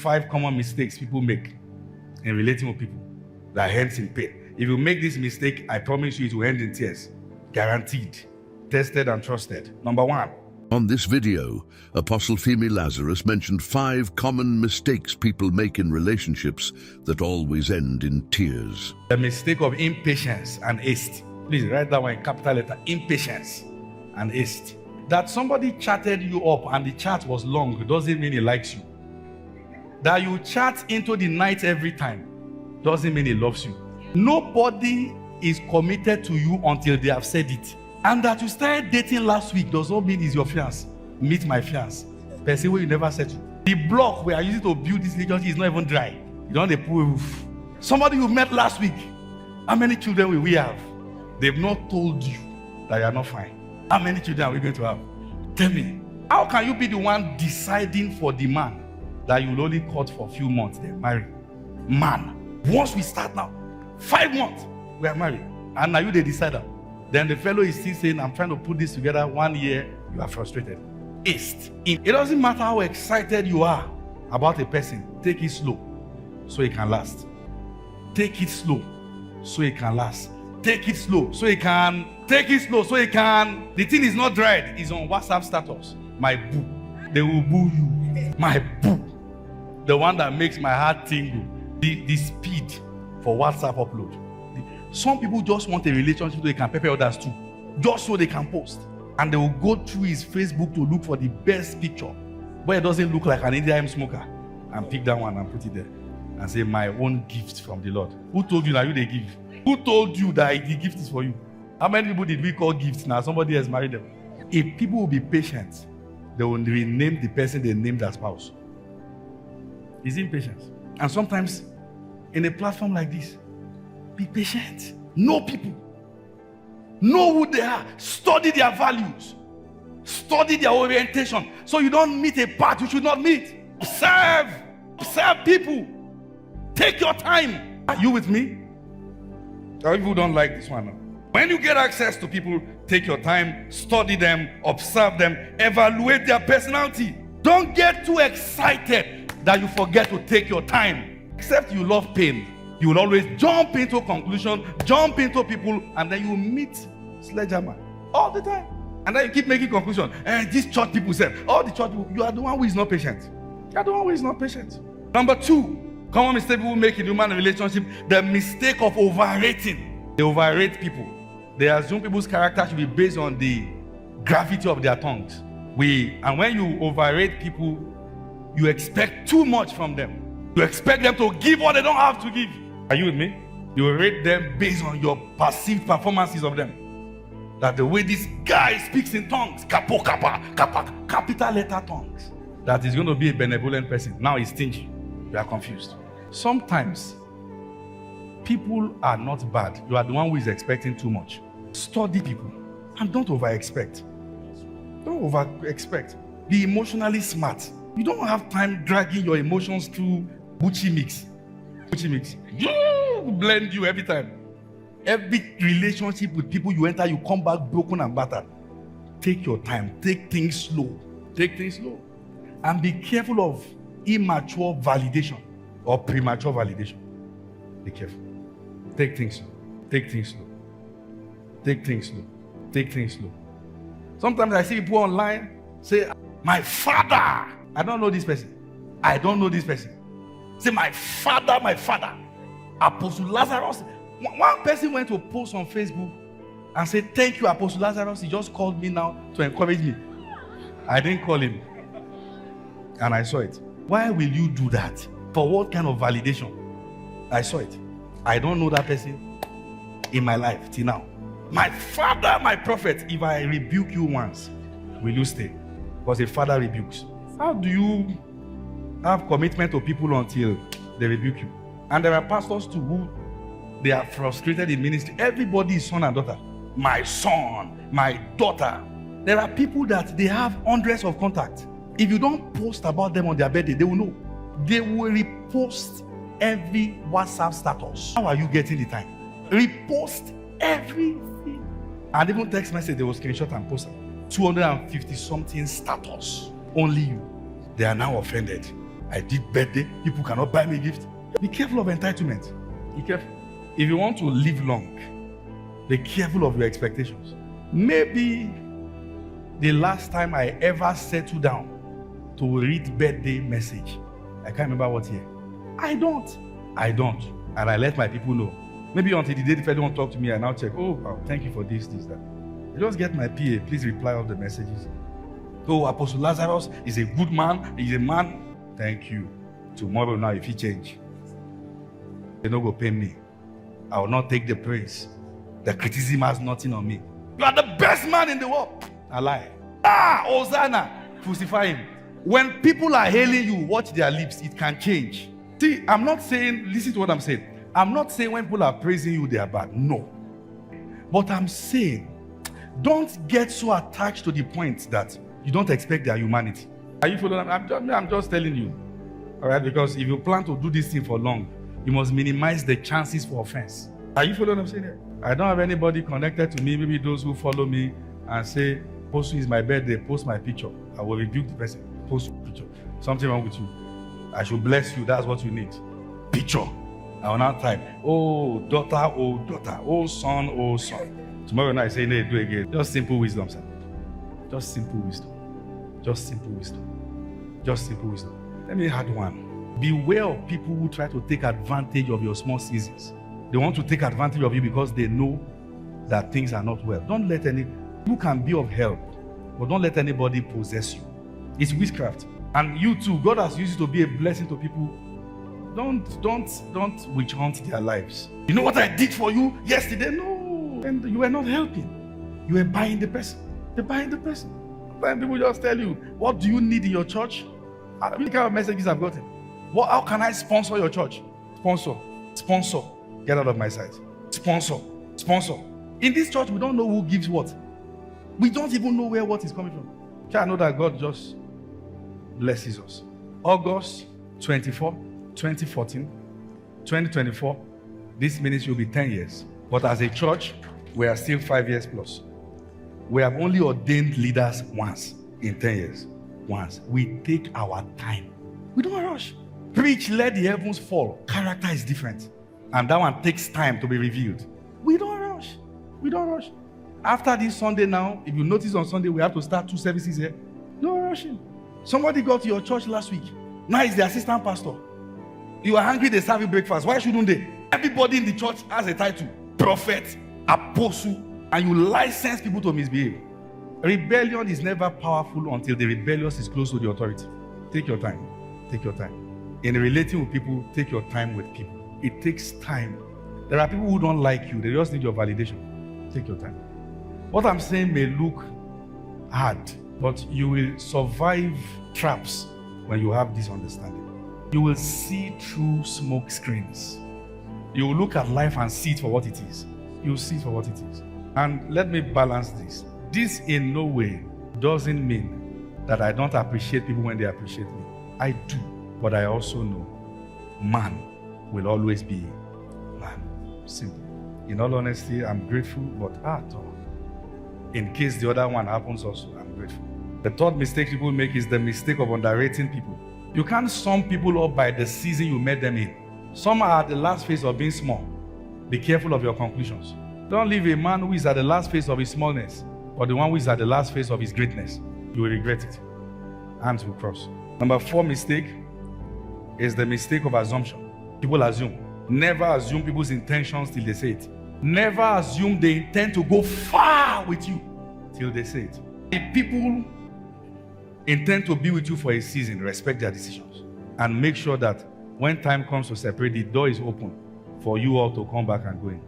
5 common mistakes people make in relating with people that ends in pain. If you make this mistake, I promise you it will end in tears. Guaranteed. Tested and trusted. Number 1. On this video, Apostle Femi Lazarus mentioned 5 common mistakes people make in relationships that always end in tears. The mistake of impatience and haste. Please write that one in capital letter. Impatience and haste. That somebody chatted you up and the chat was long doesn't mean he likes you. That you chat into the night every time doesn't mean he loves you. Nobody is committed to you until they have said it. And that you started dating last week does not mean he's your fiance. Meet my fiance. Person where you never settle. The block we are using to build this relationship is not even dry. You don't have a pool roof. Somebody you met last week. How many children will we have? They've not told you that you are not fine. How many children are we going to have? Tell me. How can you be the one deciding for the man that you will only court for a few months, then marry? Man. Once we start now, 5 months, we are married. And now you the decider. Then the fellow is still saying, I'm trying to put this together 1 year, you are frustrated. Haste. It doesn't matter how excited you are about a person. Take it slow so it can last. Take it slow so it can last. Take it slow so it can. Take it slow so it can. The thing is not dried. It's on WhatsApp status. My boo. They will boo you. My boo. The one that makes my heart tingle. The speed for WhatsApp upload. Some people just want a relationship so they can prepare others too. Just so they can post. And they will go through his Facebook to look for the best picture. But it doesn't look like an Indian smoker. And pick that one and put it there. And say, my own gift from the Lord. Who told you that you they give? Who told you that the gift is for you? How many people did we call gifts now? Somebody has married them. If people will be patient, they will rename the person they named their spouse. Is impatience. And sometimes, in a platform like this, be patient. Know people. Know who they are. Study their values. Study their orientation. So you don't meet a path you should not meet. Serve. Serve people. Take your time. Are you with me? Some people don't like this one now. When you get access to people, take your time, study them, observe them, evaluate their personality. Don't get too excited that you forget to take your time. Except you love pain. You will always jump into conclusion, jump into people, and then you meet sledgehammer all the time. And then you keep making conclusion. And these church people said, all the church people, you are the one who is not patient. You are the one who is not patient. Number 2, common mistake people make in human relationship, the mistake of overrating. They overrate people. They assume people's character should be based on the gravity of their tongues. And when you overrate people, you expect too much from them. You expect them to give what they don't have to give. Are you with me? You rate them based on your perceived performances of them. That the way this guy speaks in tongues, capital letter tongues, that is going to be a benevolent person. Now he's stingy. You are confused. Sometimes, people are not bad. You are the one who is expecting too much. Study people and don't over-expect. Don't over-expect. Be emotionally smart. You don't have time dragging your emotions through Gucci mix. Gucci mix. Blend you every time. Every relationship with people you enter, you come back broken and battered. Take your time. Take things slow. Take things slow. And be careful of immature validation or premature validation. Be careful. Take things slow. Take things slow. Take things slow. Take things slow. Sometimes I see people online say, my father. I don't know this person. I don't know this person. Say, my father. Apostle Lazarus. One person went to post on Facebook and said, thank you, Apostle Lazarus. He just called me now to encourage me. I didn't call him. And I saw it. Why will you do that? For what kind of validation? I saw it. I don't know that person in my life till now. My father, my prophet, if I rebuke you once, will you stay? Because a father rebukes. How do you have commitment to people until they rebuke you? And there are pastors too who they are frustrated in ministry. Everybody is son and daughter. My son, my daughter. There are people that they have hundreds of contacts. If you don't post about them on their birthday, they will know. They will repost every WhatsApp status. How are you getting the time? Repost everything. And even text message, they will screenshot and post it. 250 something status. Only you. They are now offended. I did birthday, people cannot buy me gift. Be careful of entitlement. Be careful. If you want to live long, be careful of your expectations. Maybe the last time I ever settled down to read birthday message, I can't remember what year. I don't. And I let my people know. Maybe until the day if I don't talk to me, I now check, oh, wow, thank you for this, that. I just get my PA, please reply all the messages. Oh, Apostle Lazarus is a good man, he's a man. Thank you. Tomorrow now, if he change, they don't go pay me. I will not take the praise. The criticism has nothing on me. You are the best man in the world. I lie. Hosanna. Crucify him. When people are hailing you, watch their lips. It can change. See, I'm not saying, listen to what I'm saying. I'm not saying when people are praising you, they are bad. No. But I'm saying, don't get so attached to the point that you don't expect their humanity. Are you following? I'm just telling you. All right? Because if you plan to do this thing for long, you must minimize the chances for offense. Are you following what I'm saying here? I don't have anybody connected to me, maybe those who follow me and say, post is my birthday, post my picture. I will rebuke the person. Post picture. Something wrong with you. I should bless you. That's what you need. Picture. I will not type, oh daughter, oh son. Tomorrow night I say, no, do it again. Just simple wisdom, sir. Just simple wisdom. Just simple wisdom. Just simple wisdom. Let me add one. Beware of people who try to take advantage of your small seasons. They want to take advantage of you because they know that things are not well. Don't let you can be of help, but don't let anybody possess you. It's witchcraft. And you too, God has used you to be a blessing to people. Don't witch hunt their lives. You know what I did for you yesterday? No. And you were not helping. You were buying the person. You're buying the person. Sometimes people just tell you, what do you need in your church? I don't know the kind of messages I've gotten. How can I sponsor your church? Sponsor. Get out of my sight. Sponsor. In this church, we don't know who gives what. We don't even know where what is coming from. Can I know that God just blesses us? August 24, 2014, 2024, this ministry will be 10 years. But as a church, we are still 5 years plus. We have only ordained leaders once in 10 years. Once. We take our time. We don't rush. Preach, let the heavens fall. Character is different. And that one takes time to be revealed. We don't rush. After this Sunday now, if you notice on Sunday, we have to start 2 services here. No rushing. Somebody got to your church last week. Now he's the assistant pastor. You are hungry, they serve you breakfast. Why shouldn't they? Everybody in the church has a title. Prophet, apostle, and you license people to misbehave. Rebellion is never powerful until the rebellious is close to the authority. Take your time. In relating with people, take your time with people. It takes time. There are people who don't like you. They just need your validation. Take your time. What I'm saying may look hard, but you will survive traps when you have this understanding. You will see through smoke screens. You will look at life and see it for what it is. You will see it for what it is. And let me balance this. This in no way doesn't mean that I don't appreciate people when they appreciate me. I do. But I also know man will always be man. Simple. In all honesty, I'm grateful, but in case the other one happens also, I'm grateful. The third mistake people make is the mistake of underrating people. You can't sum people up by the season you met them in. Some are at the last phase of being small. Be careful of your conclusions. Don't leave a man who is at the last phase of his smallness, or the one who is at the last phase of his greatness. You will regret it. Hands will cross. Number 4 mistake is the mistake of assumption. People assume. Never assume people's intentions till they say it. Never assume they intend to go far with you till they say it. If people intend to be with you for a season, respect their decisions and make sure that when time comes to separate, the door is open for you all to come back and go in.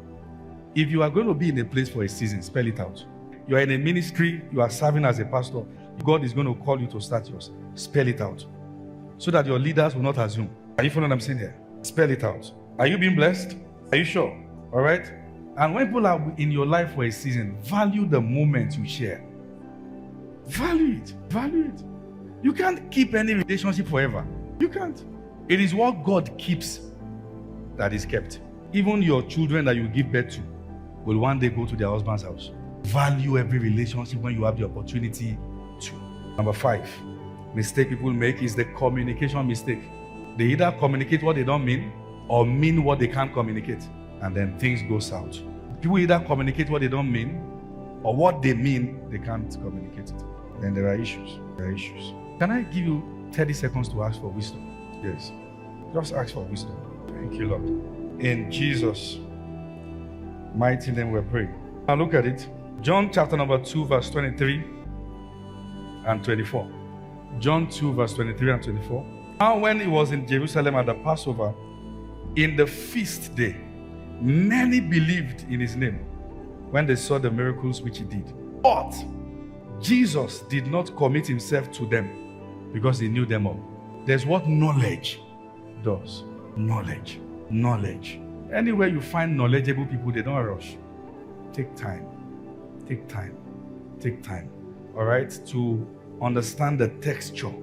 If you are going to be in a place for a season, spell it out. You are in a ministry, you are serving as a pastor, God is going to call you to start yours. Spell it out so that your leaders will not assume. Are you following what I'm saying here? Spell it out. Are you being blessed? Are you sure? All right? And when people are in your life for a season, value the moment you share. Value it. You can't keep any relationship forever. You can't. It is what God keeps that is kept. Even your children that you give birth to will one day go to their husband's house. Value every relationship when you have the opportunity to. Number 5, mistake people make is the communication mistake. They either communicate what they don't mean or mean what they can't communicate, and then things go south. People either communicate what they don't mean or what they mean they can't communicate it. Then there are issues. Can I give you 30 seconds to ask for wisdom? Yes. Just ask for wisdom. Thank you, Lord. In Jesus' mighty name we pray. Now look at it. John chapter number 2 verse 23 and 24. John 2 verse 23 and 24. Now when he was in Jerusalem at the Passover, in the feast day, many believed in his name when they saw the miracles which he did. But Jesus did not commit himself to them because he knew them all. There's what knowledge does. Knowledge. Anywhere you find knowledgeable people, they don't rush. Take time. All right? To understand the texture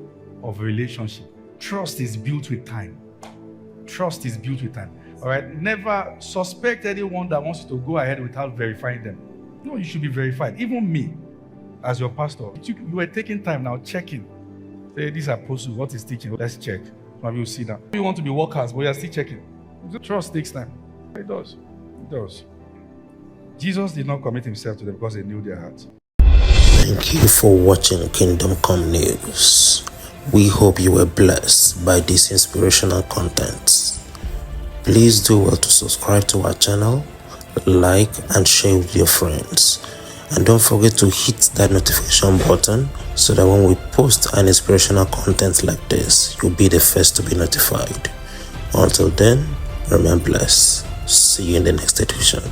of a relationship. Trust is built with time. All right? Never suspect anyone that wants you to go ahead without verifying them. No, you should be verified. Even me, as your pastor, you were taking time now, checking. Say, this apostle, what is teaching? Let's check. Maybe you see that. You want to be workers, but you are still checking. Trust takes time. It does. Jesus did not commit himself to them because he knew their hearts. Thank you for watching Kingdom Come News. We hope you were blessed by this inspirational content. Please do well to subscribe to our channel, like and share with your friends. And don't forget to hit that notification button so that when we post an inspirational content like this, you'll be the first to be notified. Until then, remain blessed. See you in the next edition.